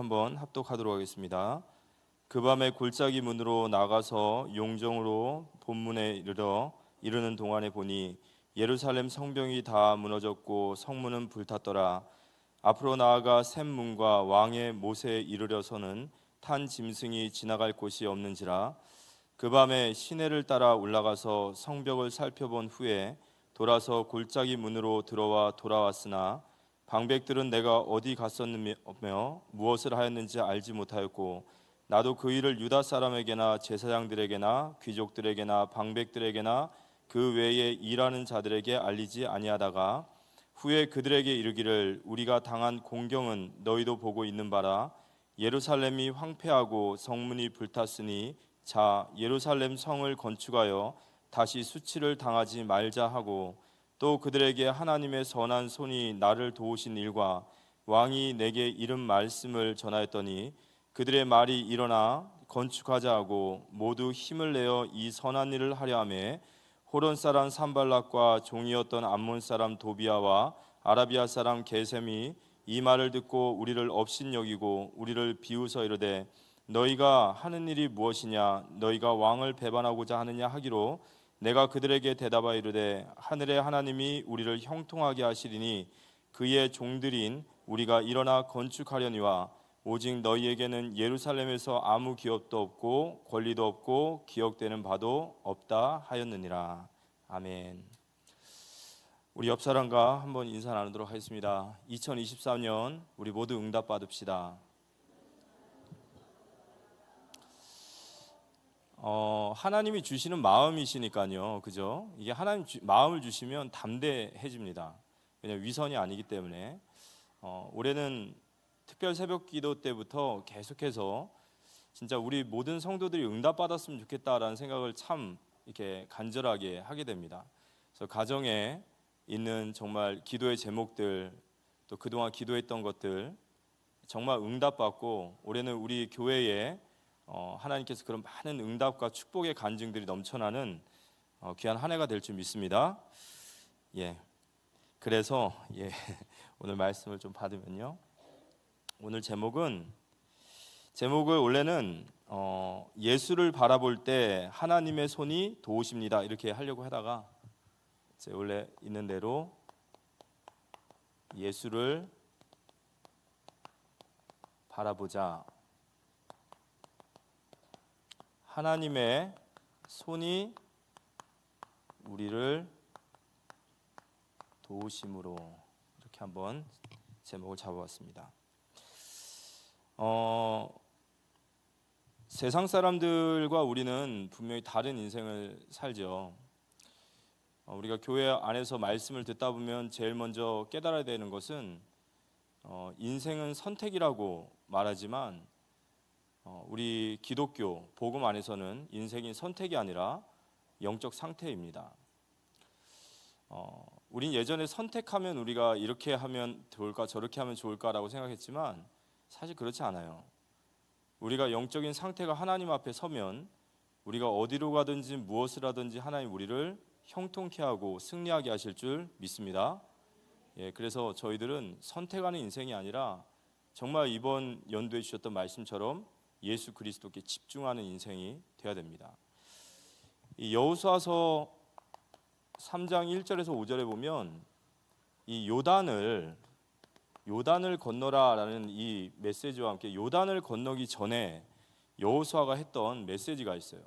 한번 합독하도록 하겠습니다. 그 밤에 골짜기 문으로 나가서 용정으로 본문에 이르는 동안에 보니 예루살렘 성벽이 다 무너졌고 성문은 불탔더라. 앞으로 나아가 샘문과 왕의 못에 이르러서는 탄 짐승이 지나갈 곳이 없는지라. 그 밤에 시내를 따라 올라가서 성벽을 살펴본 후에 돌아서 골짜기 문으로 들어와 돌아왔으나 방백들은 내가 어디 갔었느며 무엇을 하였는지 알지 못하였고 나도 그 일을 유다 사람에게나 제사장들에게나 귀족들에게나 방백들에게나 그 외에 일하는 자들에게 알리지 아니하다가 후에 그들에게 이르기를 우리가 당한 공경은 너희도 보고 있는 바라. 예루살렘이 황폐하고 성문이 불탔으니 자 예루살렘 성을 건축하여 다시 수치를 당하지 말자 하고 또 그들에게 하나님의 선한 손이 나를 도우신 일과 왕이 내게 이른 말씀을 전하였더니 그들의 말이 일어나 건축하자 하고 모두 힘을 내어 이 선한 일을 하려 하며 호론 사람 산발락과 종이었던 암몬 사람 도비아와 아라비아 사람 게셈이 이 말을 듣고 우리를 업신여기고 우리를 비웃어 이르되 너희가 하는 일이 무엇이냐 너희가 왕을 배반하고자 하느냐 하기로 내가 그들에게 대답하여 이르되 하늘의 하나님이 우리를 형통하게 하시리니 그의 종들인 우리가 일어나 건축하려니와 오직 너희에게는 예루살렘에서 아무 기업도 없고 권리도 없고 기억되는 바도 없다 하였느니라. 아멘. 우리 옆 사람과 한번 인사 나누도록 하겠습니다. 2023년 우리 모두 응답 받읍시다. 하나님이 주시는 마음이시니까요, 그죠? 이게 하나님 마음을 주시면 담대해집니다. 왜냐하면 위선이 아니기 때문에. 올해는 특별 새벽기도 때부터 계속해서 진짜 우리 모든 성도들이 응답 받았으면 좋겠다라는 생각을 참 이렇게 간절하게 하게 됩니다. 그래서 가정에 있는 정말 기도의 제목들 또 그동안 기도했던 것들 정말 응답 받고 올해는 우리 교회에 하나님께서 그런 많은 응답과 축복의 간증들이 넘쳐나는 귀한 한 해가 될 줄 믿습니다. 그래서 오늘 말씀을 좀 받으면요. 오늘 제목을 원래는 예수를 바라볼 때 하나님의 손이 도우십니다 이렇게 하려고 하다가 원래 있는 대로 예수를 바라보자. 하나님의 손이 우리를 도우심으로 이렇게 한번 제목을 잡아봤습니다. 세상 사람들과 우리는 분명히 다른 인생을 살죠. 우리가 교회 안에서 말씀을 듣다 보면 제일 먼저 깨달아야 되는 것은 인생은 선택이라고 말하지만 우리 기독교 복음 안에서는 인생이 선택이 아니라 영적 상태입니다. 우린 예전에 선택하면 우리가 이렇게 하면 좋을까 저렇게 하면 좋을까라고 생각했지만 사실 그렇지 않아요. 우리가 영적인 상태가 하나님 앞에 서면 우리가 어디로 가든지 무엇을 하든지 하나님 우리를 형통케 하고 승리하게 하실 줄 믿습니다. 그래서 저희들은 선택하는 인생이 아니라 정말 이번 연도에 주셨던 말씀처럼 예수 그리스도께 집중하는 인생이 되어야 됩니다. 이 여호수아서 3장 1절에서 5절에 보면 이 요단을 건너라라는 이 메시지와 함께 요단을 건너기 전에 여호수아가 했던 메시지가 있어요.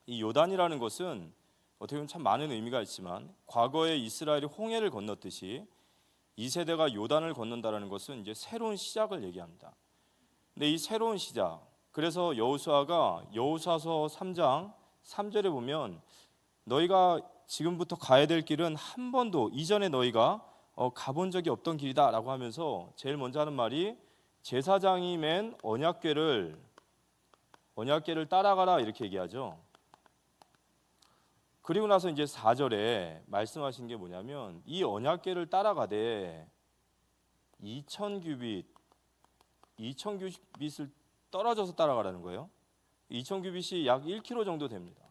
이 요단이라는 것은 어떻게 보면 참 많은 의미가 있지만 과거에 이스라엘이 홍해를 건넜듯이 이 세대가 요단을 건넌다라는 것은 이제 새로운 시작을 얘기합니다. 근데 이 새로운 시작, 그래서 여호수아가 여호수아서 3장 3절에 보면 너희가 지금부터 가야 될 길은 한 번도 이전에 너희가 가본 적이 없던 길이다라고 하면서 제일 먼저 하는 말이 제사장이 맨 언약궤를 따라가라 이렇게 얘기하죠. 그리고 나서 이제 4절에 말씀하신 게 뭐냐면 이 언약궤를 따라가되 2000규빗을 떨어져서 따라가라는 거예요. 2000규빗이 약 1km 정도 됩니다.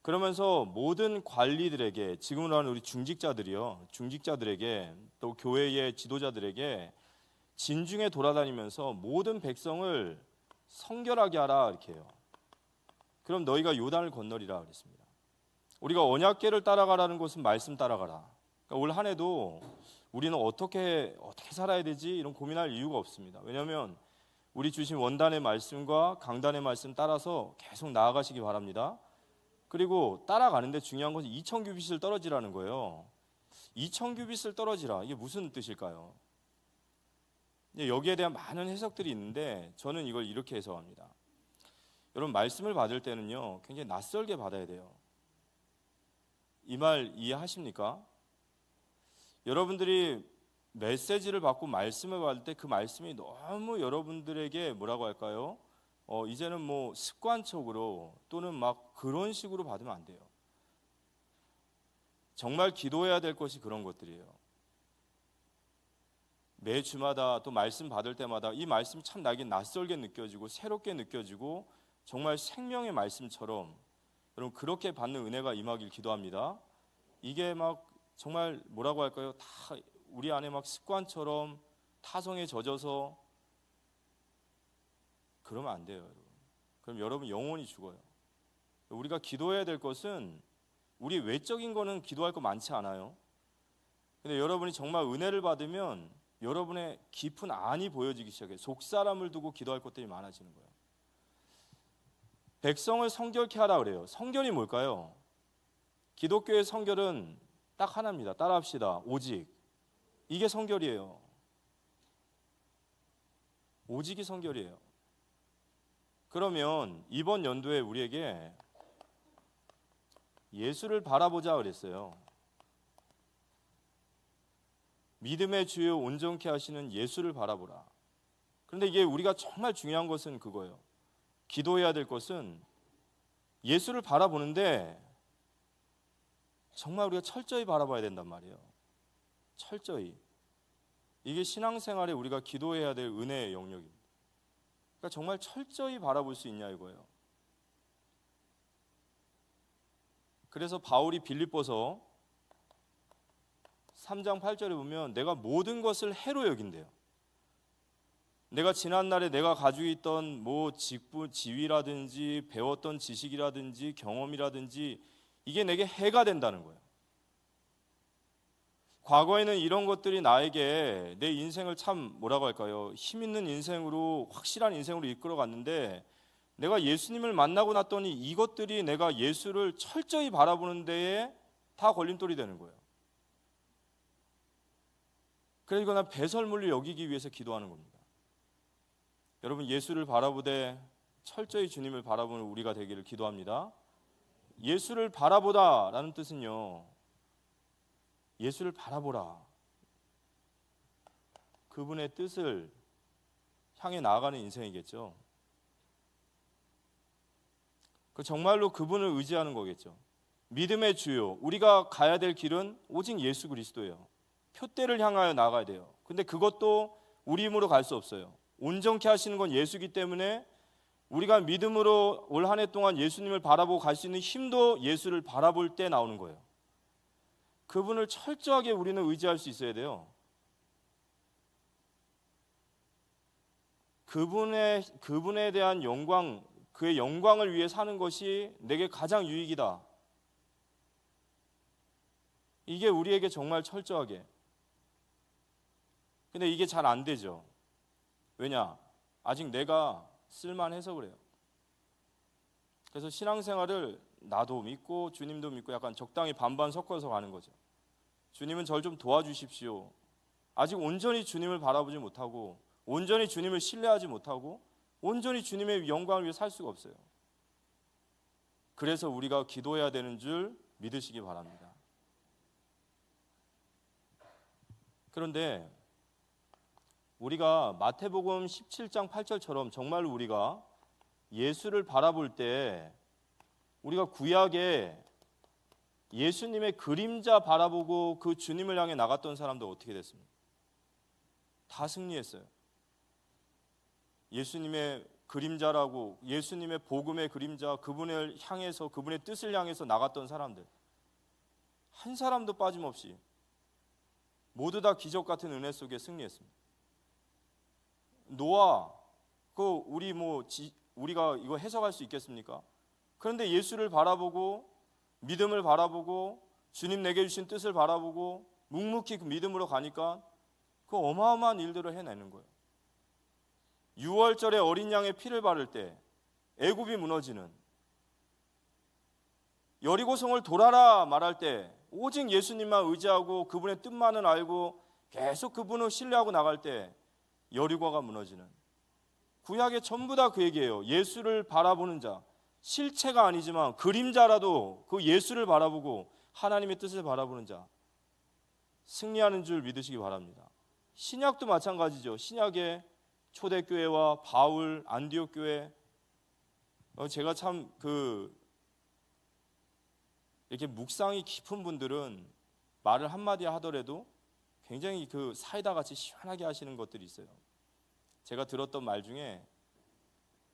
그러면서 모든 관리들에게 지금으로 하는 우리 중직자들에게 또 교회의 지도자들에게 진중에 돌아다니면서 모든 백성을 성결하게 하라 이렇게 해요. 그럼 너희가 요단을 건너리라 그랬습니다. 우리가 언약궤를 따라가라는 것은 말씀 따라가라. 그러니까 올 한 해도 우리는 어떻게 살아야 되지 이런 고민할 이유가 없습니다. 왜냐하면 우리 주신 원단의 말씀과 강단의 말씀 따라서 계속 나아가시기 바랍니다. 그리고 따라가는데 중요한 것은 2000규빗을 떨어지라는 거예요. 2000규빗을 떨어지라. 이게 무슨 뜻일까요? 여기에 대한 많은 해석들이 있는데 저는 이걸 이렇게 해석합니다. 여러분, 말씀을 받을 때는요 굉장히 낯설게 받아야 돼요. 이 말 이해하십니까? 여러분들이 메시지를 받고 말씀을 받을 때 그 말씀이 너무 여러분들에게 뭐라고 할까요? 이제는 뭐 습관적으로 또는 막 그런 식으로 받으면 안 돼요. 정말 기도해야 될 것이 그런 것들이에요. 매 주마다 또 말씀 받을 때마다 이 말씀이 참 나에게 낯설게 느껴지고 새롭게 느껴지고 정말 생명의 말씀처럼 여러분 그렇게 받는 은혜가 임하길 기도합니다. 이게 막 정말 뭐라고 할까요? 다 우리 안에 막 습관처럼 타성에 젖어서 그러면 안 돼요, 여러분. 그럼 여러분 영혼이 죽어요. 우리가 기도해야 될 것은 우리 외적인 거는 기도할 거 많지 않아요. 근데 여러분이 정말 은혜를 받으면 여러분의 깊은 안이 보여지기 시작해요. 속사람을 두고 기도할 것들이 많아지는 거예요. 백성을 성결케 하라 그래요. 성결이 뭘까요? 기독교의 성결은 딱 하나입니다. 따라합시다. 오직. 이게 성결이에요. 오직이 성결이에요. 그러면 이번 연도에 우리에게 예수를 바라보자 그랬어요. 믿음의 주요 온전케 하시는 예수를 바라보라. 그런데 이게 우리가 정말 중요한 것은 그거예요. 기도해야 될 것은 예수를 바라보는데 정말 우리가 철저히 바라봐야 된단 말이에요. 철저히. 이게 신앙생활에 우리가 기도해야 될 은혜의 영역입니다. 그러니까 정말 철저히 바라볼 수 있냐 이거예요. 그래서 바울이 빌립보서 3장 8절에 보면 내가 모든 것을 해로 여긴대요. 내가 지난날에 내가 가지고 있던 뭐 직분, 지위라든지 배웠던 지식이라든지 경험이라든지 이게 내게 해가 된다는 거예요. 과거에는 이런 것들이 나에게 내 인생을 참 뭐라고 할까요? 힘 있는 인생으로 확실한 인생으로 이끌어 갔는데 내가 예수님을 만나고 났더니 이것들이 내가 예수를 철저히 바라보는 데에 다 걸림돌이 되는 거예요. 그래서 이거 난 배설물로 여기기 위해서 기도하는 겁니다. 여러분 예수를 바라보되 철저히 주님을 바라보는 우리가 되기를 기도합니다. 예수를 바라보다라는 뜻은요. 예수를 바라보라. 그분의 뜻을 향해 나아가는 인생이겠죠. 정말로 그분을 의지하는 거겠죠. 믿음의 주요. 우리가 가야 될 길은 오직 예수 그리스도예요. 표대를 향하여 나아가야 돼요. 근데 그것도 우리 힘으로 갈 수 없어요. 온전케 하시는 건 예수이기 때문에 우리가 믿음으로 올 한 해 동안 예수님을 바라보고 갈 수 있는 힘도 예수를 바라볼 때 나오는 거예요. 그분을 철저하게 우리는 의지할 수 있어야 돼요. 그분에 대한 영광, 그의 영광을 위해 사는 것이 내게 가장 유익이다. 이게 우리에게 정말 철저하게. 근데 이게 잘 안 되죠. 왜냐? 아직 내가 쓸만해서 그래요. 그래서 신앙생활을 나도 믿고 주님도 믿고 약간 적당히 반반 섞어서 가는 거죠. 주님은 저를 좀 도와주십시오. 아직 온전히 주님을 바라보지 못하고 온전히 주님을 신뢰하지 못하고 온전히 주님의 영광을 위해 살 수가 없어요. 그래서 우리가 기도해야 되는 줄 믿으시기 바랍니다. 그런데 우리가 마태복음 17장 8절처럼 정말로 우리가 예수를 바라볼 때 우리가 구약에 예수님의 그림자 바라보고 그 주님을 향해 나갔던 사람들 어떻게 됐습니까? 다 승리했어요. 예수님의 그림자라고 예수님의 복음의 그림자 그분을 향해서 그분의 뜻을 향해서 나갔던 사람들 한 사람도 빠짐없이 모두 다 기적 같은 은혜 속에 승리했습니다. 노아 우리가 이거 해석할 수 있겠습니까? 그런데 예수를 바라보고 믿음을 바라보고 주님 내게 주신 뜻을 바라보고 묵묵히 그 믿음으로 가니까 그 어마어마한 일들을 해내는 거예요. 6월절에 어린 양의 피를 바를 때 애굽이 무너지는, 여리고성을 돌아라 말할 때 오직 예수님만 의지하고 그분의 뜻만을 알고 계속 그분을 신뢰하고 나갈 때 여리고가 무너지는, 구약에 전부 다 그 얘기예요. 예수를 바라보는 자, 실체가 아니지만 그림자라도 그 예수를 바라보고 하나님의 뜻을 바라보는 자 승리하는 줄 믿으시기 바랍니다. 신약도 마찬가지죠. 신약의 초대교회와 바울, 안디옥 교회, 제가 참 이렇게 묵상이 깊은 분들은 말을 한마디 하더라도 굉장히 그 사이다 같이 시원하게 하시는 것들이 있어요. 제가 들었던 말 중에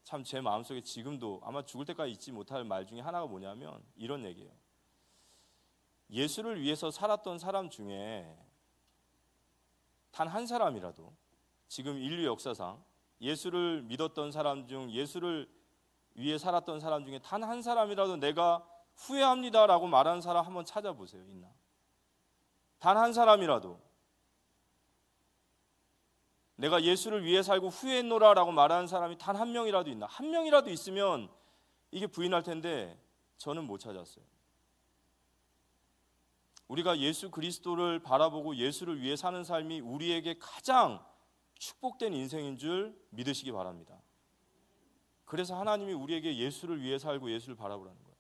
참 제 마음속에 지금도 아마 죽을 때까지 잊지 못할 말 중에 하나가 뭐냐면 이런 얘기예요. 예수를 위해서 살았던 사람 중에 단 한 사람이라도, 지금 인류 역사상 예수를 믿었던 사람 중, 예수를 위해 살았던 사람 중에 단 한 사람이라도 내가 후회합니다라고 말하는 사람 한번 찾아보세요. 있나? 단 한 사람이라도 내가 예수를 위해 살고 후회했노라라고 말하는 사람이 단 한 명이라도 있나? 한 명이라도 있으면 이게 부인할 텐데 저는 못 찾았어요. 우리가 예수 그리스도를 바라보고 예수를 위해 사는 삶이 우리에게 가장 축복된 인생인 줄 믿으시기 바랍니다. 그래서 하나님이 우리에게 예수를 위해 살고 예수를 바라보라는 거예요.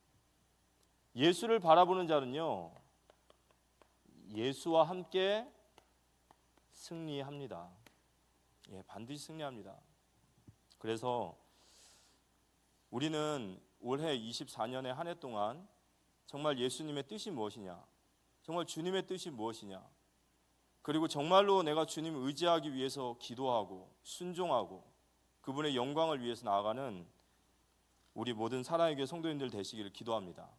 예수를 바라보는 자는요, 예수와 함께 승리합니다. 반드시 승리합니다. 그래서 우리는 올해 24년의 한 해 동안 정말 예수님의 뜻이 무엇이냐, 정말 주님의 뜻이 무엇이냐, 그리고 정말로 내가 주님을 의지하기 위해서 기도하고 순종하고 그분의 영광을 위해서 나아가는 우리 모든 사랑의 교회 성도님들 되시기를 기도합니다.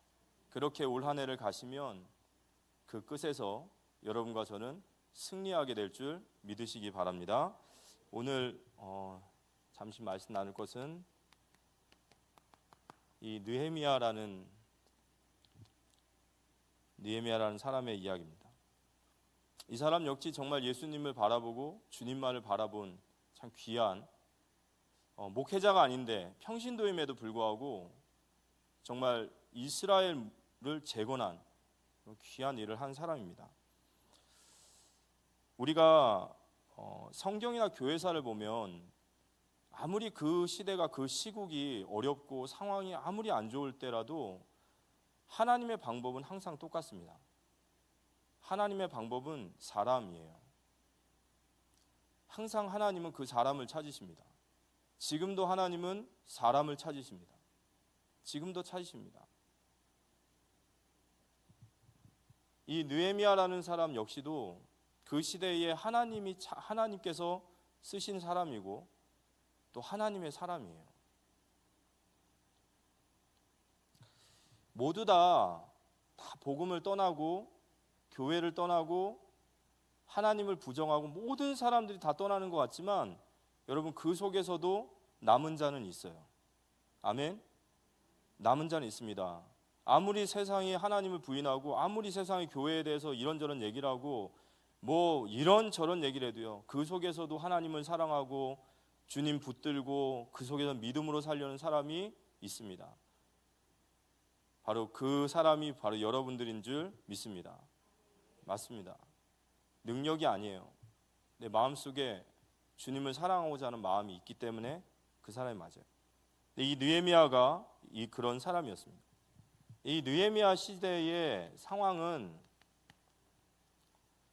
그렇게 올 한 해를 가시면 그 끝에서 여러분과 저는 승리하게 될 줄 믿으시기 바랍니다. 오늘 잠시 말씀 나눌 것은 이 느헤미야라는 사람의 이야기입니다. 이 사람 역시 정말 예수님을 바라보고 주님만을 바라본 참 귀한 목회자가 아닌데 평신도임에도 불구하고 정말 이스라엘을 재건한 귀한 일을 한 사람입니다. 우리가 성경이나 교회사를 보면 아무리 그 시대가, 그 시국이 어렵고 상황이 아무리 안 좋을 때라도 하나님의 방법은 항상 똑같습니다. 하나님의 방법은 사람이에요. 항상 하나님은 그 사람을 찾으십니다. 지금도 하나님은 사람을 찾으십니다. 지금도 찾으십니다. 이 느헤미야라는 사람 역시도 그 시대에 하나님께서 쓰신 사람이고 또 하나님의 사람이에요. 모두 다 복음을 떠나고 교회를 떠나고 하나님을 부정하고 모든 사람들이 다 떠나는 것 같지만 여러분, 그 속에서도 남은 자는 있어요. 아멘? 남은 자는 있습니다. 아무리 세상이 하나님을 부인하고 아무리 세상이 교회에 대해서 이런저런 얘기를 하고 뭐 이런저런 얘기를 해도요, 그 속에서도 하나님을 사랑하고 주님 붙들고 그 속에서 믿음으로 살려는 사람이 있습니다. 바로 그 사람이 바로 여러분들인 줄 믿습니다. 맞습니다. 능력이 아니에요. 내 마음속에 주님을 사랑하고자 하는 마음이 있기 때문에 그 사람이 맞아요. 이 느헤미야가 그런 사람이었습니다. 이 느헤미야 시대의 상황은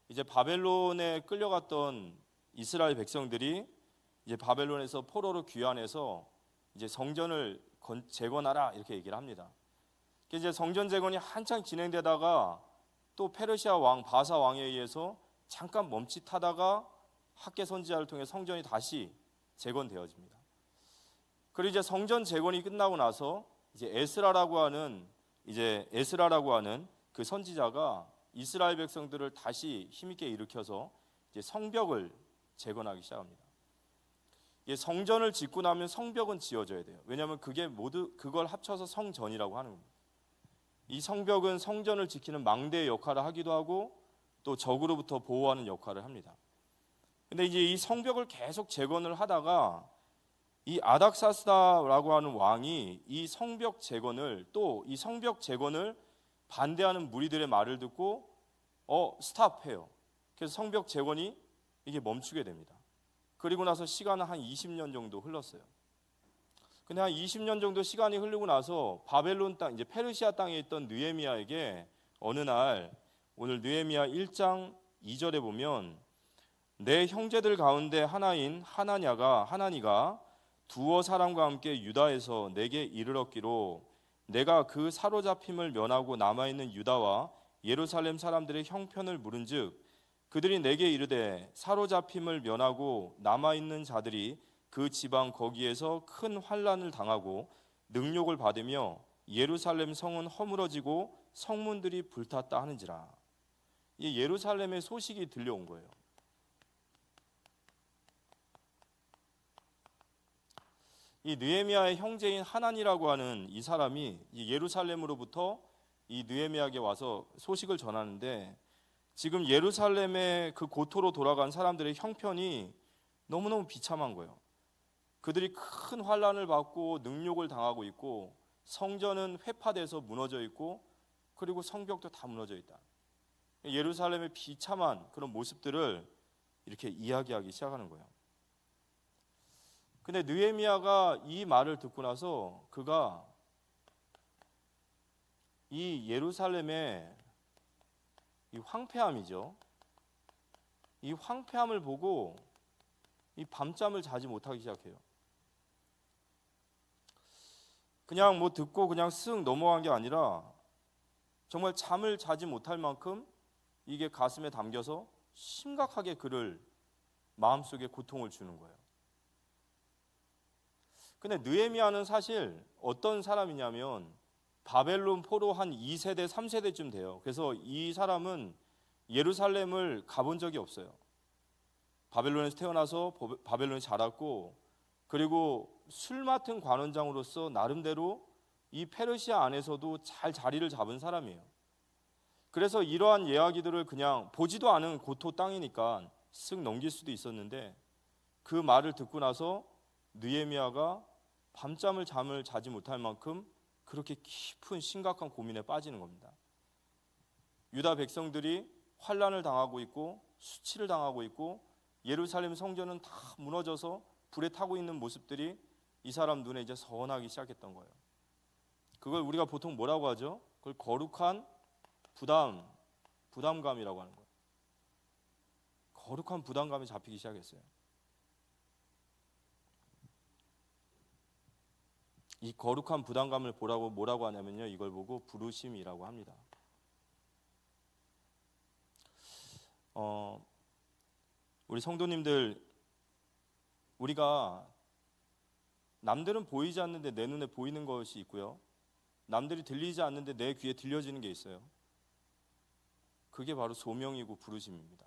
이제 바벨론에 끌려갔던 이스라엘 백성들이 이제 바벨론에서 포로로 귀환해서 이제 성전을 재건하라 이렇게 얘기를 합니다. 이제 성전 재건이 한창 진행되다가 또 페르시아 왕 바사 왕에 의해서 잠깐 멈칫하다가 학개 선지자를 통해 성전이 다시 재건되어집니다. 그리고 이제 성전 재건이 끝나고 나서 이제 에스라라고 하는 그 선지자가 이스라엘 백성들을 다시 힘있게 일으켜서 이제 성벽을 재건하기 시작합니다. 성전을 짓고 나면 성벽은 지어져야 돼요. 왜냐하면 그게 모두 그걸 합쳐서 성전이라고 하는 겁니다. 이 성벽은 성전을 지키는 망대의 역할을 하기도 하고 또 적으로부터 보호하는 역할을 합니다. 근데 이제 이 성벽을 계속 재건을 하다가 이 아닥사스다라고 하는 왕이 이 성벽 재건을 또 이 성벽 재건을 반대하는 무리들의 말을 듣고 스탑해요. 그래서 성벽 재건이 이게 멈추게 됩니다. 그리고 나서 시간은 한 20년 정도 흘렀어요. 근데 한 20년 정도 시간이 흐르고 나서 바벨론 땅, 이제 페르시아 땅에 있던 느헤미야에게 어느 날 오늘 느헤미야 1장 2절에 보면 내 형제들 가운데 하나인 하나니가 두어 사람과 함께 유다에서 내게 이르렀기로 내가 그 사로잡힘을 면하고 남아있는 유다와 예루살렘 사람들의 형편을 물은즉 그들이 내게 이르되 사로잡힘을 면하고 남아있는 자들이 그 지방 거기에서 큰 환난을 당하고 능욕을 받으며 예루살렘 성은 허물어지고 성문들이 불탔다 하는지라. 이 예루살렘의 소식이 들려온 거예요. 이 느헤미야의 형제인 하난이라고 하는 이 사람이 이 예루살렘으로부터 이 느헤미야에게 와서 소식을 전하는데 지금 예루살렘의 그 고토로 돌아간 사람들의 형편이 너무너무 비참한 거예요. 그들이 큰 환난을 받고 능욕을 당하고 있고 성전은 회파돼서 무너져 있고 그리고 성벽도 다 무너져 있다. 예루살렘의 비참한 그런 모습들을 이렇게 이야기하기 시작하는 거예요. 근데 느헤미야가 이 말을 듣고 나서 그가 이 예루살렘의 이 황폐함이죠. 이 황폐함을 보고 이 밤잠을 자지 못하기 시작해요. 그냥 뭐 듣고 그냥 쓱 넘어간 게 아니라 정말 잠을 자지 못할 만큼 이게 가슴에 담겨서 심각하게 그를 마음속에 고통을 주는 거예요. 근데 느헤미야는 사실 어떤 사람이냐면 바벨론 포로 한 2세대, 3세대쯤 돼요. 그래서 이 사람은 예루살렘을 가본 적이 없어요. 바벨론에서 태어나서 바벨론에 자랐고 그리고 술 맡은 관원장으로서 나름대로 이 페르시아 안에서도 잘 자리를 잡은 사람이에요. 그래서 이러한 이야기들을 그냥 보지도 않은 고토 땅이니까 쓱 넘길 수도 있었는데 그 말을 듣고 나서 느헤미야가 잠을 자지 못할 만큼 그렇게 깊은 심각한 고민에 빠지는 겁니다. 유다 백성들이 환난을 당하고 있고 수치를 당하고 있고 예루살렘 성전은 다 무너져서 불에 타고 있는 모습들이 이 사람 눈에 이제 선하기 시작했던 거예요. 그걸 우리가 보통 뭐라고 하죠? 그걸 거룩한 부담감이라고 하는 거예요. 거룩한 부담감이 잡히기 시작했어요. 이 거룩한 부담감을 보라고 뭐라고 하냐면요, 이걸 보고 부르심이라고 합니다. 우리 성도님들, 우리가 남들은 보이지 않는데 내 눈에 보이는 것이 있고요, 남들이 들리지 않는데 내 귀에 들려지는 게 있어요. 그게 바로 소명이고 부르심입니다.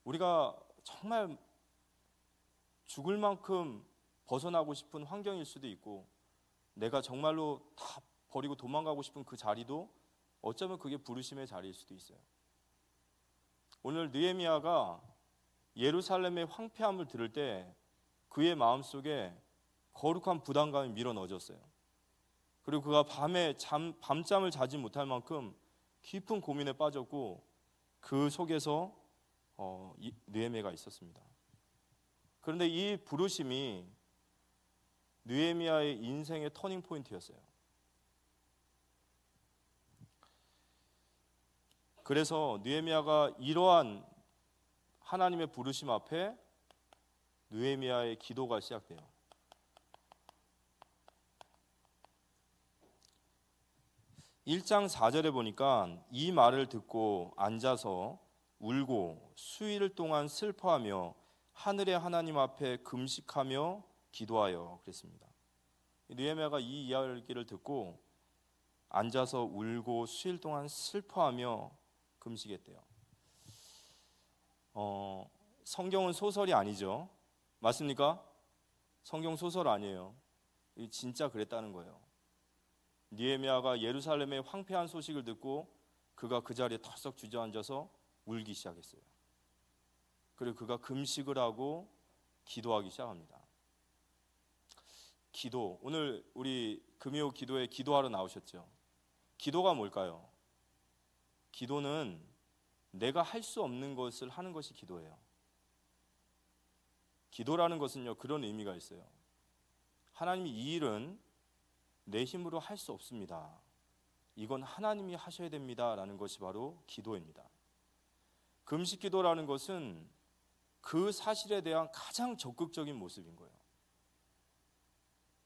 우리가 정말 죽을 만큼 벗어나고 싶은 환경일 수도 있고 내가 정말로 다 버리고 도망가고 싶은 그 자리도 어쩌면 그게 부르심의 자리일 수도 있어요. 오늘 느헤미야가 예루살렘의 황폐함을 들을 때 그의 마음속에 거룩한 부담감이 밀어 넣어졌어요. 그리고 그가 밤잠을 자지 못할 만큼 깊은 고민에 빠졌고 그 속에서 느헤미야가 있었습니다. 그런데 이 부르심이 느헤미야의 인생의 터닝 포인트였어요. 그래서 느헤미야가 이러한 하나님의 부르심 앞에 느헤미야의 기도가 시작돼요. 1장 4절에 보니까 이 말을 듣고 앉아서 울고 수일 동안 슬퍼하며 하늘의 하나님 앞에 금식하며 기도하여 그랬습니다. 느헤미야가 이 이야기를 듣고 앉아서 울고 수일 동안 슬퍼하며 금식했대요. 성경은 소설이 아니죠. 맞습니까? 성경 소설 아니에요. 진짜 그랬다는 거예요. 느헤미야가 예루살렘의 황폐한 소식을 듣고 그가 그 자리에 털썩 주저앉아서 울기 시작했어요. 그리고 그가 금식을 하고 기도하기 시작합니다. 기도, 오늘 우리 금요 기도에 기도하러 나오셨죠? 기도가 뭘까요? 기도는 내가 할 수 없는 것을 하는 것이 기도예요. 기도라는 것은요, 그런 의미가 있어요. 하나님이 이 일은 내 힘으로 할 수 없습니다. 이건 하나님이 하셔야 됩니다. 라는 것이 바로 기도입니다. 금식 기도라는 것은 그 사실에 대한 가장 적극적인 모습인 거예요.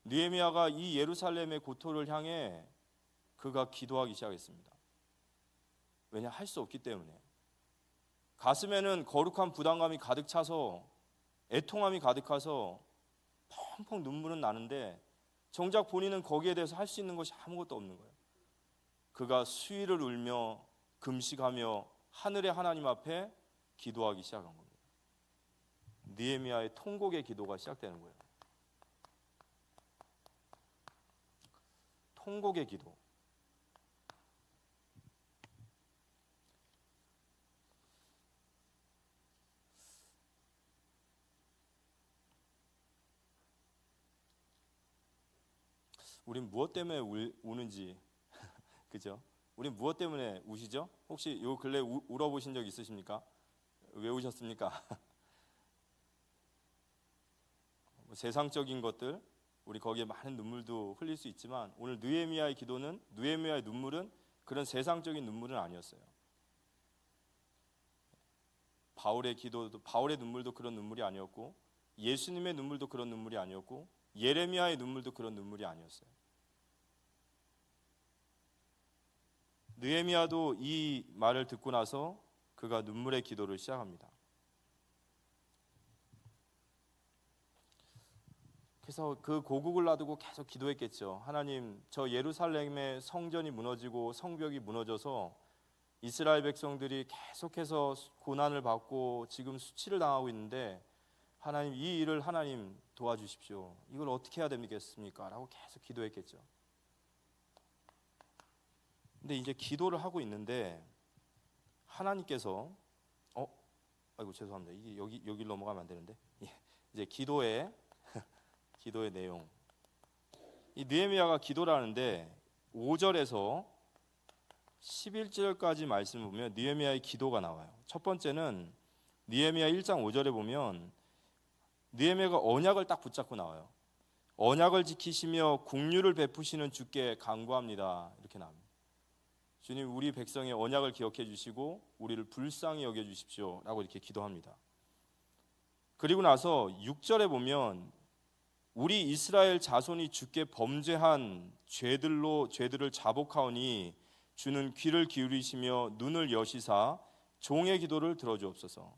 느헤미야가 이 예루살렘의 고토를 향해 그가 기도하기 시작했습니다. 왜냐? 할 수 없기 때문에. 가슴에는 거룩한 부담감이 가득 차서 애통함이 가득해서 펑펑 눈물은 나는데 정작 본인은 거기에 대해서 할 수 있는 것이 아무것도 없는 거예요. 그가 수위를 울며 금식하며 하늘의 하나님 앞에 기도하기 시작한 겁니다. 느헤미야의 통곡의 기도가 시작되는 거예요. 통곡의 기도. 우린 무엇 때문에 우는지 그죠? 우린 무엇 때문에 우시죠? 혹시 요 근래 울어보신 적 있으십니까? 왜 우셨습니까? 세상적인 것들, 우리 거기에 많은 눈물도 흘릴 수 있지만 오늘 느헤미야의 기도는, 느헤미야의 눈물은 그런 세상적인 눈물은 아니었어요. 바울의 기도도, 바울의 눈물도 그런 눈물이 아니었고, 예수님의 눈물도 그런 눈물이 아니었고, 예레미야의 눈물도 그런 눈물이 아니었어요. 느헤미야도 이 말을 듣고 나서 그가 눈물의 기도를 시작합니다. 그래서 그 고국을 놔두고 계속 기도했겠죠. 하나님, 저 예루살렘의 성전이 무너지고 성벽이 무너져서 이스라엘 백성들이 계속해서 고난을 받고 지금 수치를 당하고 있는데 하나님, 이 일을 하나님 도와주십시오. 이걸 어떻게 해야 되겠습니까? 라고 계속 기도했겠죠. 근데 이제 기도를 하고 있는데 하나님께서 아이고 죄송합니다. 이게 여기 넘어가면 안 되는데. 이제 기도의 내용. 이 느헤미야가 기도를 하는데 5절에서 11절까지 말씀을 보면 느헤미야의 기도가 나와요. 첫 번째는 느헤미야 1장 5절에 보면 느헤미야가 언약을 딱 붙잡고 나와요. 언약을 지키시며 긍휼을 베푸시는 주께 간구합니다. 이렇게 나옵니다. 주님, 우리 백성의 언약을 기억해 주시고 우리를 불쌍히 여겨 주십시오 라고 이렇게 기도합니다. 그리고 나서 6절에 보면 우리 이스라엘 자손이 주께 범죄한 죄들을 자복하오니 주는 귀를 기울이시며 눈을 여시사 종의 기도를 들어주옵소서.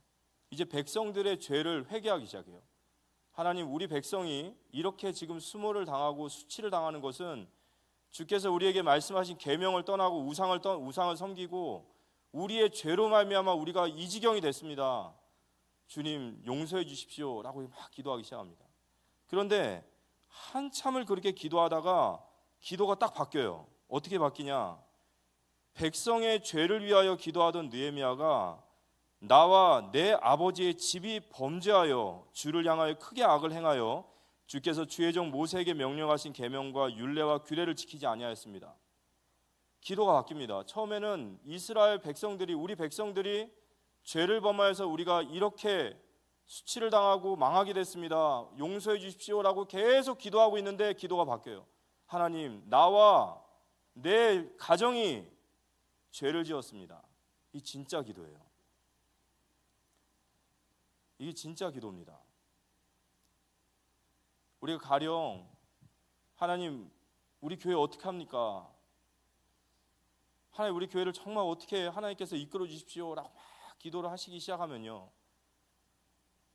이제 백성들의 죄를 회개하기 시작해요. 하나님, 우리 백성이 이렇게 지금 수모를 당하고 수치를 당하는 것은 주께서 우리에게 말씀하신 계명을 떠나고 우상을 섬기고 우리의 죄로 말미암아 우리가 이 지경이 됐습니다. 주님, 용서해 주십시오 라고 막 기도하기 시작합니다. 그런데 한참을 그렇게 기도하다가 기도가 딱 바뀌어요. 어떻게 바뀌냐? 백성의 죄를 위하여 기도하던 느헤미야가 나와 내 아버지의 집이 범죄하여 주를 향하여 크게 악을 행하여 주께서 주의 종 모세에게 명령하신 계명과 율례와 규례를 지키지 아니하였습니다. 기도가 바뀝니다. 처음에는 이스라엘 백성들이, 우리 백성들이 죄를 범하여서 우리가 이렇게 수치를 당하고 망하게 됐습니다. 용서해 주십시오라고 계속 기도하고 있는데 기도가 바뀌어요. 하나님, 나와 내 가정이 죄를 지었습니다. 이 진짜 기도예요. 이게 진짜 기도입니다. 우리가 가령 하나님, 우리 교회 어떻게 합니까? 하나님, 우리 교회를 정말 어떻게 하나님께서 이끌어 주십시오라고 막 기도를 하시기 시작하면요,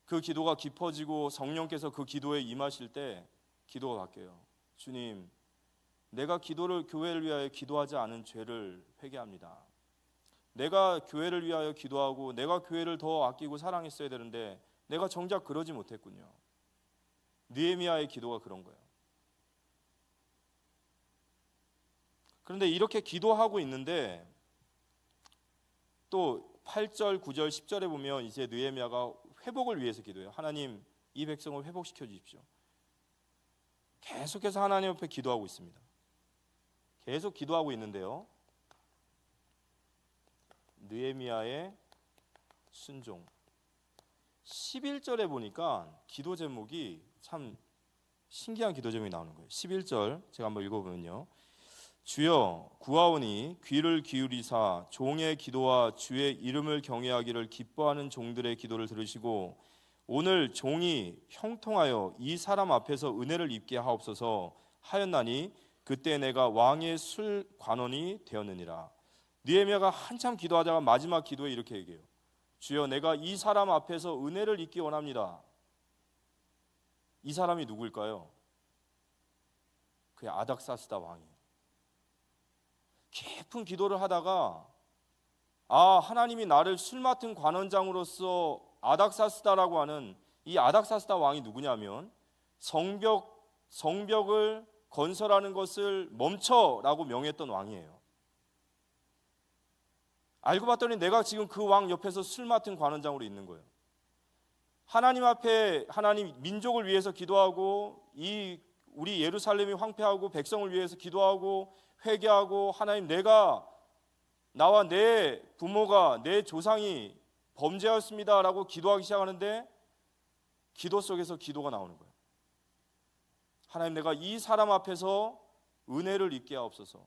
그 기도가 깊어지고 성령께서 그 기도에 임하실 때 기도가 바뀌어요. 주님, 내가 교회를 위하여 기도하지 않은 죄를 회개합니다. 내가 교회를 위하여 기도하고 내가 교회를 더 아끼고 사랑했어야 되는데 내가 정작 그러지 못했군요. 느헤미야의 기도가 그런 거예요. 그런데 이렇게 기도하고 있는데 또 8절, 9절, 10절에 보면 이제 느헤미야가 회복을 위해서 기도해요. 하나님, 이 백성을 회복시켜 주십시오. 계속해서 하나님 앞에 기도하고 있습니다. 계속 기도하고 있는데요, 느헤미야의 순종, 11절에 보니까 기도 제목이 참 신기한 기도 제목이 나오는 거예요. 11절 제가 한번 읽어보면요, 주여 구하오니 귀를 기울이사 종의 기도와 주의 이름을 경외하기를 기뻐하는 종들의 기도를 들으시고 오늘 종이 형통하여 이 사람 앞에서 은혜를 입게 하옵소서 하였나니 그때 내가 왕의 술 관원이 되었느니라. 느헤미야가 한참 기도하다가 마지막 기도에 이렇게 얘기해요. 주여 내가 이 사람 앞에서 은혜를 입기 원합니다. 이 사람이 누구일까요? 그의 아닥사스다 왕이에요. 깊은 기도를 하다가 하나님이 나를 술 맡은 관원장으로서 아닥사스다라고 하는 이 아닥사스다 왕이 누구냐면 성벽을 건설하는 것을 멈춰라고 명했던 왕이에요. 알고 봤더니 내가 지금 그 왕 옆에서 술 맡은 관원장으로 있는 거예요. 하나님 앞에 하나님 민족을 위해서 기도하고 우리 예루살렘이 황폐하고 백성을 위해서 기도하고 회개하고 하나님 나와 내 부모가 내 조상이 범죄하였습니다라고 기도하기 시작하는데 기도 속에서 기도가 나오는 거예요. 하나님 내가 이 사람 앞에서 은혜를 입게 하옵소서.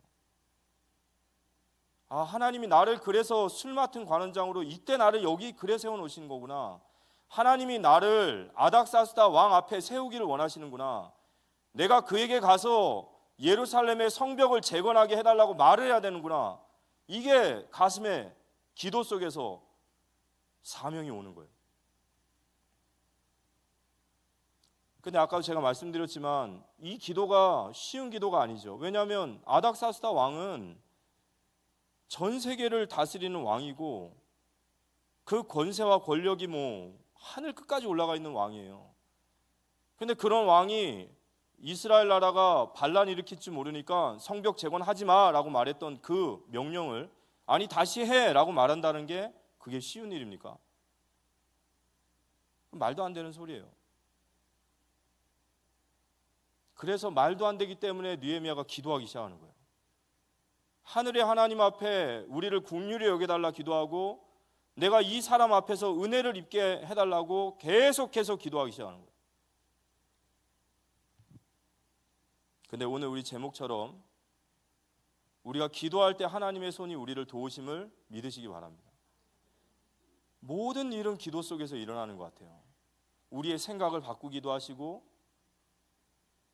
하나님이 나를 그래서 술 맡은 관원장으로 이때 나를 여기 그래 세워놓으신 거구나. 하나님이 나를 아닥사스다 왕 앞에 세우기를 원하시는구나. 내가 그에게 가서 예루살렘의 성벽을 재건하게 해달라고 말을 해야 되는구나. 이게 가슴에 기도 속에서 사명이 오는 거예요. 근데 아까도 제가 말씀드렸지만 이 기도가 쉬운 기도가 아니죠. 왜냐하면 아닥사스다 왕은 전 세계를 다스리는 왕이고 그 권세와 권력이 하늘 끝까지 올라가 있는 왕이에요. 근데 그런 왕이 이스라엘 나라가 반란 일으킬 줄 모르니까 성벽 재건하지 마라고 말했던 그 명령을 다시 해라고 말한다는 게 그게 쉬운 일입니까? 말도 안 되는 소리예요. 그래서 말도 안 되기 때문에 느헤미야가 기도하기 시작하는 거예요. 하늘의 하나님 앞에 우리를 긍휼히 여겨달라 기도하고 내가 이 사람 앞에서 은혜를 입게 해달라고 계속해서 기도하기 시작하는 거예요. 근데 오늘 우리 제목처럼 우리가 기도할 때 하나님의 손이 우리를 도우심을 믿으시기 바랍니다. 모든 일은 기도 속에서 일어나는 것 같아요. 우리의 생각을 바꾸기도 하시고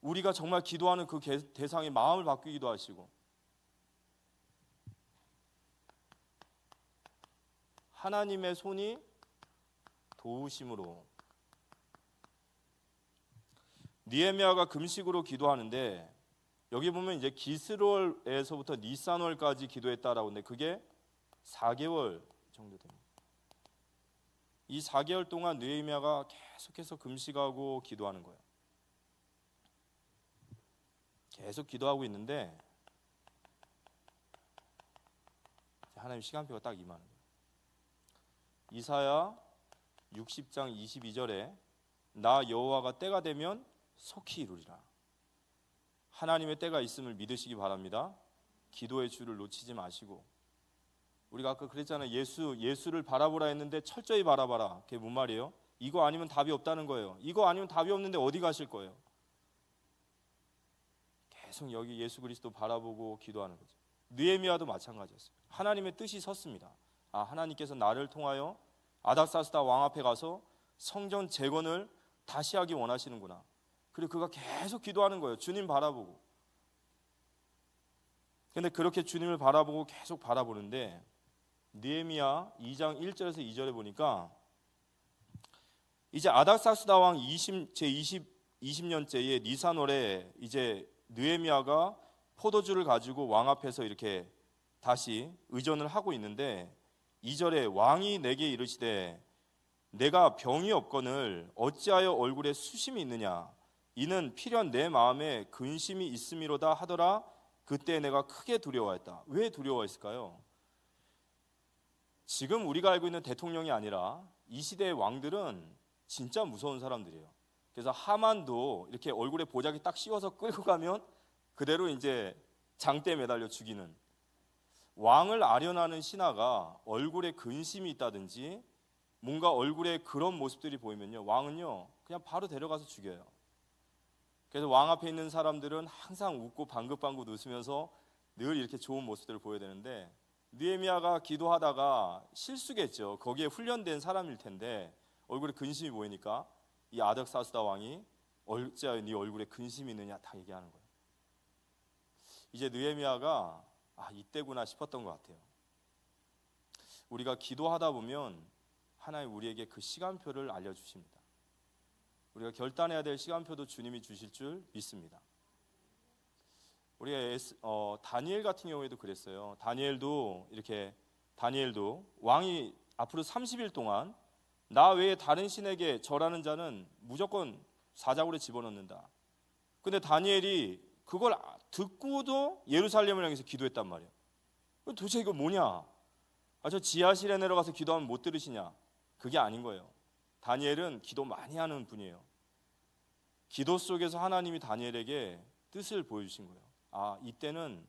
우리가 정말 기도하는 그 대상의 마음을 바꾸기도 하시고 하나님의 손이 도우심으로. 느헤미야가 금식으로 기도하는데 여기 보면 이제 기스롤에서부터 니산월까지 기도했다라고 하는데 그게 4개월 정도 됩니다. 이 4개월 동안 느헤미야가 계속해서 금식하고 기도하는 거예요. 계속 기도하고 있는데 하나님 시간표가 딱 임하는 거예요. 이사야 60장 22절에 나 여호와가 때가 되면 속히 이루리라. 하나님의 때가 있음을 믿으시기 바랍니다. 기도의 줄을 놓치지 마시고. 우리가 아까 그랬잖아요. 예수를 바라보라 했는데 철저히 바라봐라. 그게 뭔 말이에요? 이거 아니면 답이 없다는 거예요. 이거 아니면 답이 없는데 어디 가실 거예요? 계속 여기 예수 그리스도 바라보고 기도하는 거죠. 느헤미야도 마찬가지였어요. 하나님의 뜻이 섰습니다. 하나님께서 나를 통하여 아닥사스다 왕 앞에 가서 성전 재건을 다시 하기 원하시는구나. 그리고 그가 계속 기도하는 거예요. 주님 바라보고. 근데 그렇게 주님을 바라보고 계속 바라보는데 느헤미야 2장 1절에서 2절에 보니까 이제 아닥사스다 왕 20년째의 니산월에 이제 느헤미야가 포도주를 가지고 왕 앞에서 이렇게 다시 의전을 하고 있는데 2절에 왕이 내게 이르시되 내가 병이 없거늘 어찌하여 얼굴에 수심이 있느냐 이는 필연 내 마음에 근심이 있음이로다 하더라. 그때 내가 크게 두려워했다. 왜 두려워했을까요? 지금 우리가 알고 있는 대통령이 아니라 이 시대의 왕들은 진짜 무서운 사람들이에요. 그래서 하만도 이렇게 얼굴에 보자기 딱 씌워서 끌고 가면 그대로 이제 장대에 매달려 죽이는, 왕을 아련하는 신하가 얼굴에 근심이 있다든지 뭔가 얼굴에 그런 모습들이 보이면요, 왕은요 그냥 바로 데려가서 죽여요. 그래서 왕 앞에 있는 사람들은 항상 웃고 방긋방긋 웃으면서 늘 이렇게 좋은 모습들을 보여야 되는데, 느헤미야가 기도하다가 실수겠죠. 거기에 훈련된 사람일 텐데 얼굴에 근심이 보이니까 이 아닥사스다 왕이 어찌하여 네 얼굴에 근심이 있느냐 다 얘기하는 거예요. 이제 느헤미야가 이때구나 싶었던 것 같아요. 우리가 기도하다 보면 하나님 우리에게 그 시간표를 알려주십니다. 우리가 결단해야 될 시간표도 주님이 주실 줄 믿습니다. 우리가 다니엘 같은 경우에도 그랬어요. 다니엘도 왕이 앞으로 30일 동안 나 외에 다른 신에게 절하는 자는 무조건 사자굴에 집어넣는다. 근데 다니엘이 그걸 듣고도 예루살렘을 향해서 기도했단 말이에요. 도대체 이거 뭐냐? 저 지하실에 내려가서 기도하면 못 들으시냐? 그게 아닌 거예요. 다니엘은 기도 많이 하는 분이에요. 기도 속에서 하나님이 다니엘에게 뜻을 보여주신 거예요. 이때는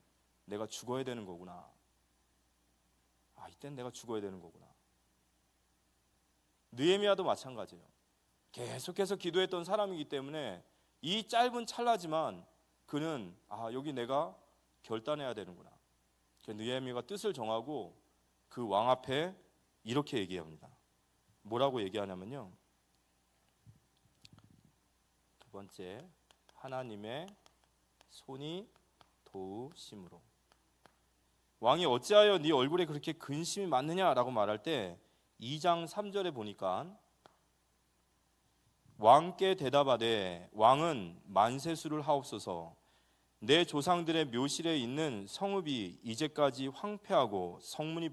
내가 죽어야 되는 거구나. 이때는 내가 죽어야 되는 거구나. 느헤미야도 마찬가지예요. 계속해서 기도했던 사람이기 때문에 이 짧은 찰나지만 그는 여기 내가 결단해야 되는구나. 느헤미야가 뜻을 정하고 그 왕 앞에 이렇게 얘기합니다. 뭐라고 얘기하냐면요, 두 번째, 하나님의 손이 도우심으로. 왕이 어찌하여 네 얼굴에 그렇게 근심이 많느냐라고 말할 때 2장 3절에 보니까 왕께 대답하되 왕은 만세수를 하옵소서. 내 조상들의 묘실에 있는 성읍이 이제까지 황폐하고 성문이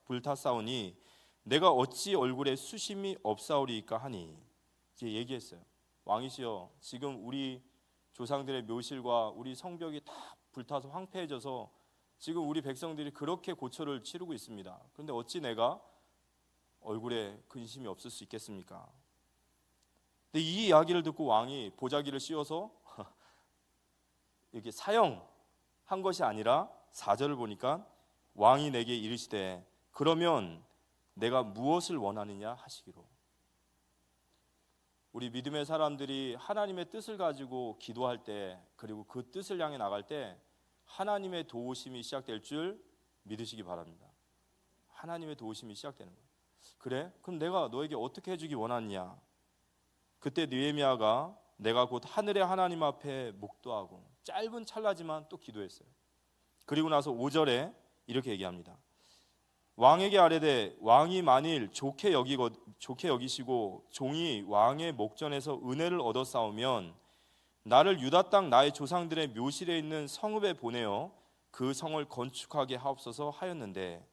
불탔사오니 내가 어찌 얼굴에 수심이 없사오리이까 하니. 이제 얘기했어요. 왕이시여, 지금 우리 조상들의 묘실과 우리 성벽이 다 불타서 황폐해져서 지금 우리 백성들이 그렇게 고초를 치르고 있습니다. 그런데 어찌 내가 얼굴에 근심이 없을 수 있겠습니까? 근데 이 이야기를 듣고 왕이 보자기를 씌워서 이렇게 사형한 것이 아니라 4절을 보니까 왕이 내게 이르시되 그러면 내가 무엇을 원하느냐 하시기로. 우리 믿음의 사람들이 하나님의 뜻을 가지고 기도할 때, 그리고 그 뜻을 향해 나갈 때 하나님의 도우심이 시작될 줄 믿으시기 바랍니다. 하나님의 도우심이 시작되는 거예요. 그래? 그럼 내가 너에게 어떻게 해주기 원하느냐? 그때 느헤미야가 내가 곧 하늘의 하나님 앞에 묵도하고, 짧은 찰나지만 또 기도했어요. 그리고 나서 5절에 이렇게 얘기합니다. 왕에게 아뢰되 왕이 만일 좋게 여기시고 종이 왕의 목전에서 은혜를 얻어 싸우면 나를 유다 땅 나의 조상들의 묘실에 있는 성읍에 보내어 그 성을 건축하게 하옵소서 하였는데,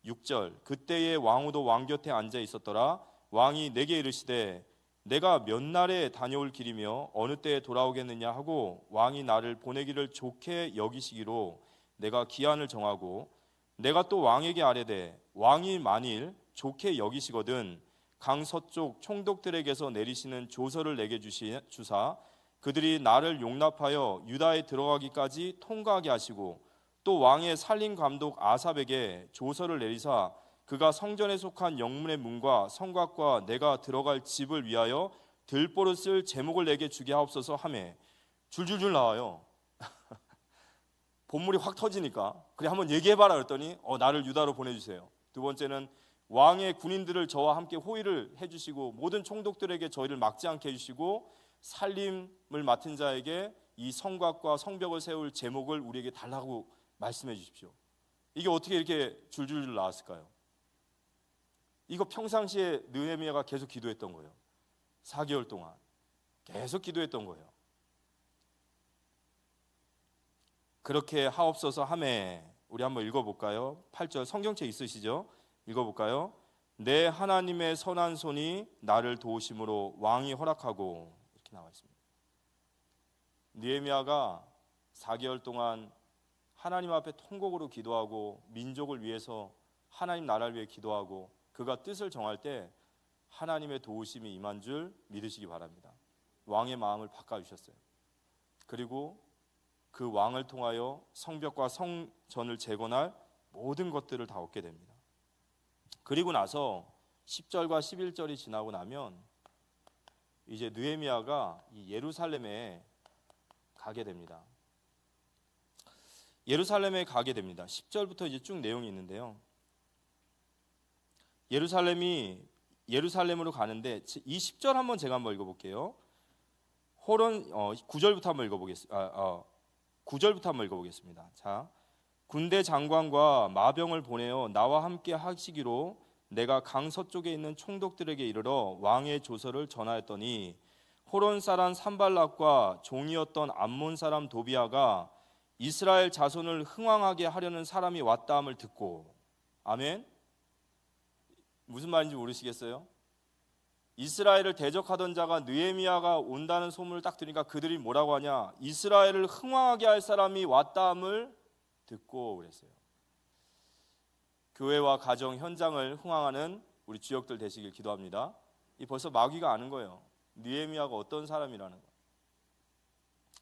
6절, 그때의 왕후도 왕 곁에 앉아 있었더라. 왕이 내게 이르시되 내가 몇 날에 다녀올 길이며 어느 때에 돌아오겠느냐 하고 왕이 나를 보내기를 좋게 여기시기로 내가 기한을 정하고, 내가 또 왕에게 아뢰되 왕이 만일 좋게 여기시거든 강 서쪽 총독들에게서 내리시는 조서를 내게 주사 그들이 나를 용납하여 유다에 들어가기까지 통과하게 하시고, 또 왕의 살림 감독 아삽에게 조서를 내리사 그가 성전에 속한 영문의 문과 성곽과 내가 들어갈 집을 위하여 들보를 쓸 제목을 내게 주게 하옵소서 하매, 줄줄줄 나와요. 본물이 확 터지니까 그래 한번 얘기해봐라 그랬더니 나를 유다로 보내주세요. 두 번째는 왕의 군인들을 저와 함께 호위를 해주시고 모든 총독들에게 저희를 막지 않게 해주시고 살림을 맡은 자에게 이 성곽과 성벽을 세울 제목을 우리에게 달라고 말씀해 주십시오. 이게 어떻게 이렇게 줄줄줄 나왔을까요? 이거 평상시에 느헤미야가 계속 기도했던 거예요. 4개월 동안 계속 기도했던 거예요. 그렇게 하옵소서 하매, 우리 한번 읽어볼까요? 8절 성경책 있으시죠? 읽어볼까요? 내 하나님의 선한 손이 나를 도우심으로 왕이 허락하고, 이렇게 나와 있습니다. 느헤미야가 4개월 동안 하나님 앞에 통곡으로 기도하고 민족을 위해서 하나님 나라를 위해 기도하고 그가 뜻을 정할 때 하나님의 도우심이 임한 줄 믿으시기 바랍니다. 왕의 마음을 바꿔주셨어요. 그리고 그 왕을 통하여 성벽과 성전을 재건할 모든 것들을 다 얻게 됩니다. 그리고 나서 10절과 11절이 지나고 나면 이제 느헤미야가 이 예루살렘에 가게 됩니다. 예루살렘에 가게 됩니다. 10절부터 이제 쭉 내용이 있는데요. 예루살렘으로 가는데 이 10절 한번 제가 한번 읽어볼게요. 9절부터 한번 읽어보겠습니다. 9절부터 한번 읽어보겠습니다. 자, 군대 장관과 마병을 보내어 나와 함께 하시기로 내가 강 서쪽에 있는 총독들에게 이르러 왕의 조서를 전하였더니 호론 사람 산발락과 종이었던 암몬 사람 도비아가 이스라엘 자손을 흥왕하게 하려는 사람이 왔다함을 듣고, 아멘. 무슨 말인지 모르시겠어요? 이스라엘을 대적하던 자가 느헤미야가 온다는 소문을 딱 들으니까 그들이 뭐라고 하냐? 이스라엘을 흥왕하게 할 사람이 왔다함을 듣고 그랬어요. 교회와 가정 현장을 흥왕하는 우리 주역들 되시길 기도합니다. 이 벌써 마귀가 아는 거예요. 느헤미야가 어떤 사람이라는 거.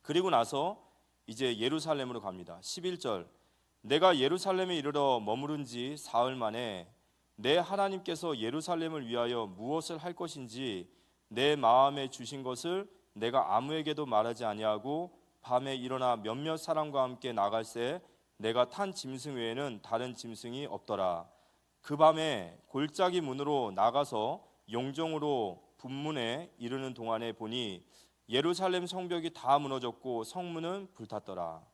그리고 나서 이제 예루살렘으로 갑니다. 11절, 내가 예루살렘에 이르러 머무른 지 사흘 만에 내 하나님께서 예루살렘을 위하여 무엇을 할 것인지 내 마음에 주신 것을 내가 아무에게도 말하지 아니하고 밤에 일어나 몇몇 사람과 함께 나갈새 내가 탄 짐승 외에는 다른 짐승이 없더라. 그 밤에 골짜기 문으로 나가서 용정으로 분문에 이르는 동안에 보니 예루살렘 성벽이 다 무너졌고 성문은 불탔더라.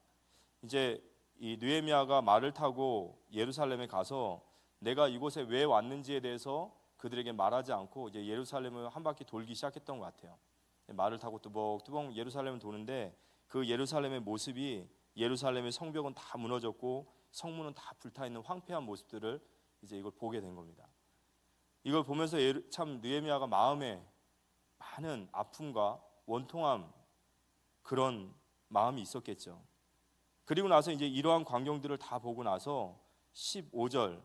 이제 이 느헤미야가 말을 타고 예루살렘에 가서 내가 이곳에 왜 왔는지에 대해서 그들에게 말하지 않고 이제 예루살렘을 한 바퀴 돌기 시작했던 것 같아요. 말을 타고 뚜벅뚜벅 예루살렘을 도는데 그 예루살렘의 모습이 예루살렘의 성벽은 다 무너졌고 성문은 다 불타있는 황폐한 모습들을 이제 이걸 보게 된 겁니다. 이걸 보면서 참 느헤미야가 마음에 많은 아픔과 원통함, 그런 마음이 있었겠죠. 그리고 나서 이제 이러한 광경들을 다 보고 나서 15절,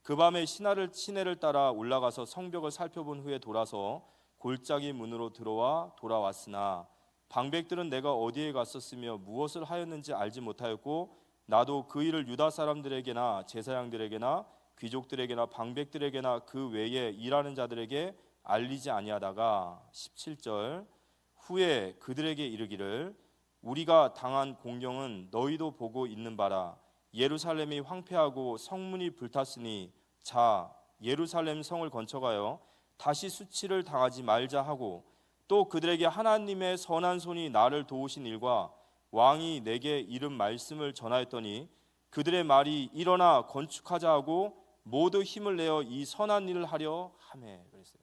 그 밤에 시내를 따라 올라가서 성벽을 살펴본 후에 돌아서 골짜기 문으로 들어와 돌아왔으나 방백들은 내가 어디에 갔었으며 무엇을 하였는지 알지 못하였고 나도 그 일을 유다 사람들에게나 제사장들에게나 귀족들에게나 방백들에게나 그 외에 일하는 자들에게 알리지 아니하다가 17절, 후에 그들에게 이르기를 우리가 당한 공경은 너희도 보고 있는 바라. 예루살렘이 황폐하고 성문이 불탔으니 자 예루살렘 성을 건쳐가요 다시 수치를 당하지 말자 하고, 또 그들에게 하나님의 선한 손이 나를 도우신 일과 왕이 내게 이른 말씀을 전하였더니 그들의 말이 일어나 건축하자 하고 모두 힘을 내어 이 선한 일을 하려 하매. 그랬어요.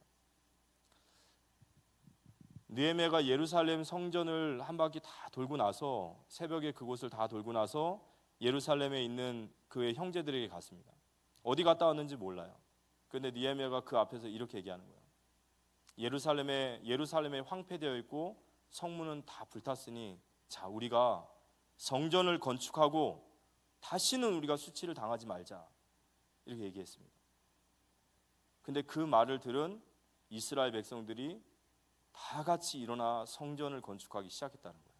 느헤미야가 예루살렘 성전을 한 바퀴 다 돌고 나서 새벽에 그곳을 다 돌고 나서 예루살렘에 있는 그의 형제들에게 갔습니다. 어디 갔다 왔는지 몰라요. 그런데 느헤미야가 그 앞에서 이렇게 얘기하는 거예요. 예루살렘에 황폐되어 있고 성문은 다 불탔으니 자 우리가 성전을 건축하고 다시는 우리가 수치를 당하지 말자, 이렇게 얘기했습니다. 근데 그 말을 들은 이스라엘 백성들이 다 같이 일어나 성전을 건축하기 시작했다는 거예요.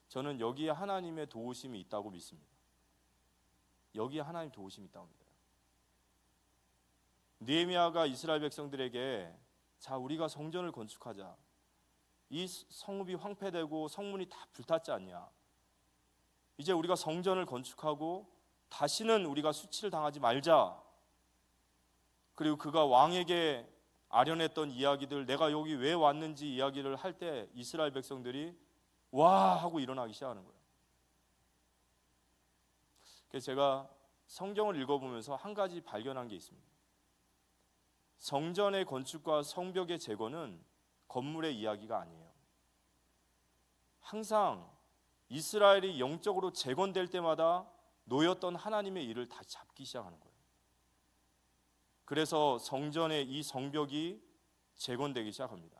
저는 여기에 하나님의 도우심이 있다고 믿습니다. 여기에 하나님 도우심이 있다고 믿어요. 느헤미야가 이스라엘 백성들에게 자 우리가 성전을 건축하자, 이 성읍이 황폐되고 성문이 다 불탔지 않냐, 이제 우리가 성전을 건축하고 다시는 우리가 수치를 당하지 말자. 그리고 그가 왕에게 아련했던 이야기들, 내가 여기 왜 왔는지 이야기를 할 때 이스라엘 백성들이 와 하고 일어나기 시작하는 거예요. 그래서 제가 성경을 읽어보면서 한 가지 발견한 게 있습니다. 성전의 건축과 성벽의 재건은 건물의 이야기가 아니에요. 항상 이스라엘이 영적으로 재건될 때마다 놓였던 하나님의 일을 다시 잡기 시작하는 거예요. 그래서 성전의 이 성벽이 재건되기 시작합니다.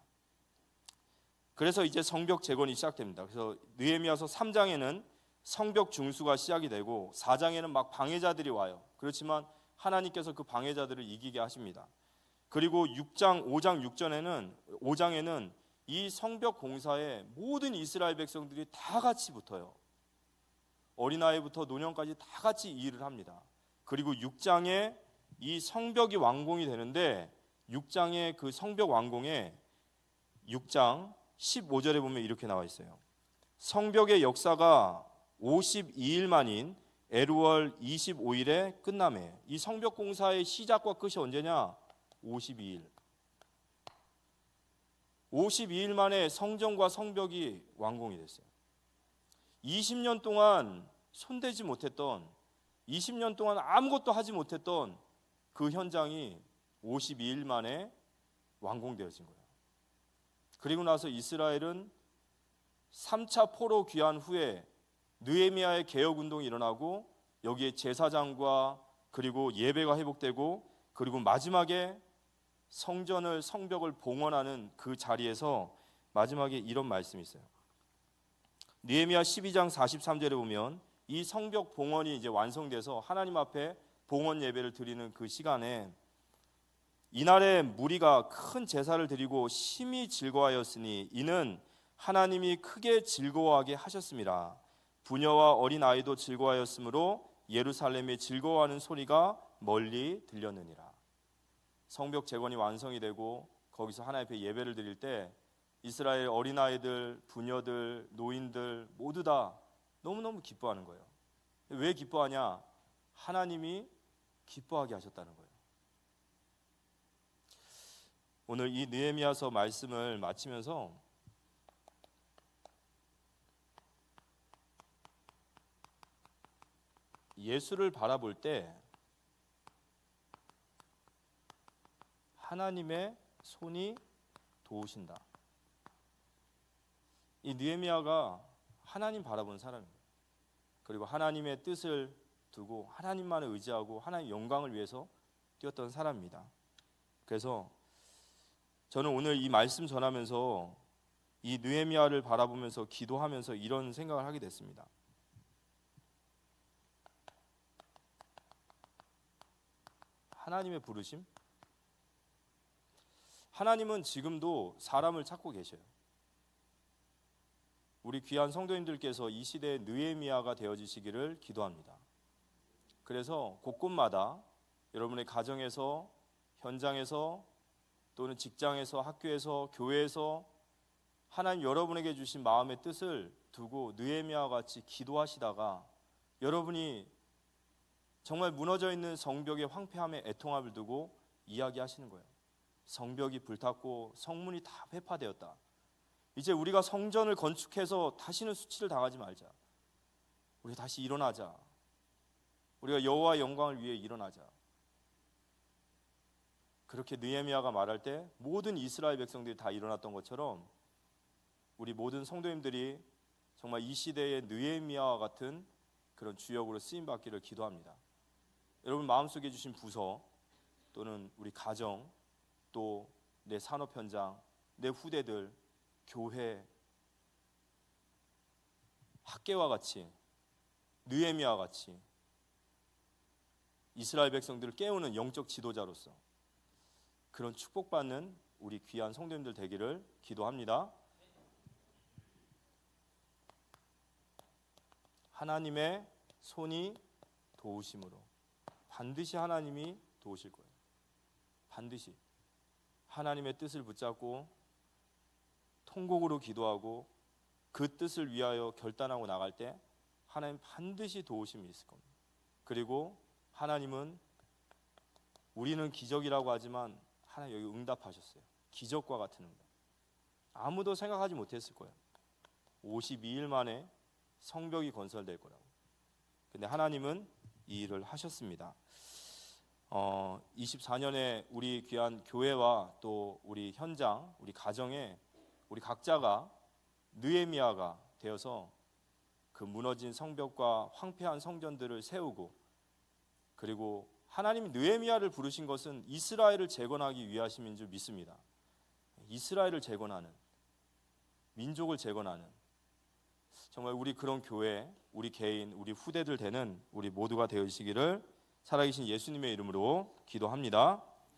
그래서 이제 성벽 재건이 시작됩니다. 그래서 느헤미야서 3장에는 성벽 중수가 시작이 되고 4장에는 막 방해자들이 와요. 그렇지만 하나님께서 그 방해자들을 이기게 하십니다. 그리고 5장에는 이 성벽 공사에 모든 이스라엘 백성들이 다 같이 붙어요. 어린아이부터 노년까지 다 같이 이 일을 합니다. 그리고 6장에 이 성벽이 완공이 되는데 6장의 그 성벽 완공에 6장 15절에 보면 이렇게 나와 있어요. 성벽의 역사가 52일 만인 에루월 25일에 끝나매. 이 성벽 공사의 시작과 끝이 언제냐? 52일. 52일 만에 성전과 성벽이 완공이 됐어요. 20년 동안 손대지 못했던, 20년 동안 아무것도 하지 못했던 그 현장이 52일 만에 완공되어진 거예요. 그리고 나서 이스라엘은 3차 포로 귀환 후에 느헤미야의 개혁 운동이 일어나고 여기에 제사장과 그리고 예배가 회복되고 그리고 마지막에 성벽을 봉헌하는 그 자리에서 마지막에 이런 말씀이 있어요. 느헤미야 12장 43절에 보면 이 성벽 봉헌이 이제 완성돼서 하나님 앞에 봉헌 예배를 드리는 그 시간에 이날에 무리가 큰 제사를 드리고 심히 즐거워하였으니 이는 하나님이 크게 즐거워하게 하셨습니다. 부녀와 어린 아이도 즐거워하였으므로 예루살렘이 즐거워하는 소리가 멀리 들렸느니라. 성벽 재건이 완성이 되고 거기서 하나님 앞에 예배를 드릴 때 이스라엘 어린아이들, 부녀들, 노인들 모두 다 너무너무 기뻐하는 거예요. 왜 기뻐하냐? 하나님이 기뻐하게 하셨다는 거예요. 오늘 이 느헤미야서 말씀을 마치면서 예수를 바라볼 때 하나님의 손이 도우신다. 이 느헤미야가 하나님 바라본 사람입니다. 그리고 하나님의 뜻을 두고 하나님만을 의지하고 하나님의 영광을 위해서 뛰었던 사람입니다. 그래서 저는 오늘 이 말씀 전하면서 이 느헤미야를 바라보면서 기도하면서 이런 생각을 하게 됐습니다. 하나님의 부르심? 하나님은 지금도 사람을 찾고 계셔요. 우리 귀한 성도님들께서 이 시대의 느헤미야가 되어지시기를 기도합니다. 그래서 곳곳마다 여러분의 가정에서, 현장에서, 또는 직장에서, 학교에서, 교회에서 하나님 여러분에게 주신 마음의 뜻을 두고 느헤미야와 같이 기도하시다가 여러분이 정말 무너져 있는 성벽의 황폐함에 애통함을 두고 이야기하시는 거예요. 성벽이 불탔고 성문이 다 회파되었다. 이제 우리가 성전을 건축해서 다시는 수치를 당하지 말자. 우리가 다시 일어나자. 우리가 여호와의 영광을 위해 일어나자. 그렇게 느헤미야가 말할 때 모든 이스라엘 백성들이 다 일어났던 것처럼 우리 모든 성도님들이 정말 이 시대의 느헤미야와 같은 그런 주역으로 쓰임받기를 기도합니다. 여러분 마음속에 주신 부서 또는 우리 가정 또 내 산업 현장, 내 후대들, 교회, 학계와 같이 느헤미야와 같이 이스라엘 백성들을 깨우는 영적 지도자로서 그런 축복받는 우리 귀한 성도님들 되기를 기도합니다. 하나님의 손이 도우심으로 반드시 하나님이 도우실 거예요. 반드시 하나님의 뜻을 붙잡고 통곡으로 기도하고 그 뜻을 위하여 결단하고 나갈 때 하나님 반드시 도우심이 있을 겁니다. 그리고 하나님은 우리는 기적이라고 하지만 하나님 여기 응답하셨어요. 기적과 같은 응답. 아무도 생각하지 못했을 거예요. 52일 만에 성벽이 건설될 거라고. 근데 하나님은 이 일을 하셨습니다. 24년에 우리 귀한 교회와 또 우리 현장, 우리 가정에 우리 각자가 느헤미야가 되어서 그 무너진 성벽과 황폐한 성전들을 세우고 그리고 하나님이 느헤미야를 부르신 것은 이스라엘을 재건하기 위하심인 줄 믿습니다. 이스라엘을 재건하는 민족을 재건하는, 정말 우리 그런 교회, 우리 개인, 우리 후대들 되는 우리 모두가 되시기를 살아계신 예수님의 이름으로 기도합니다.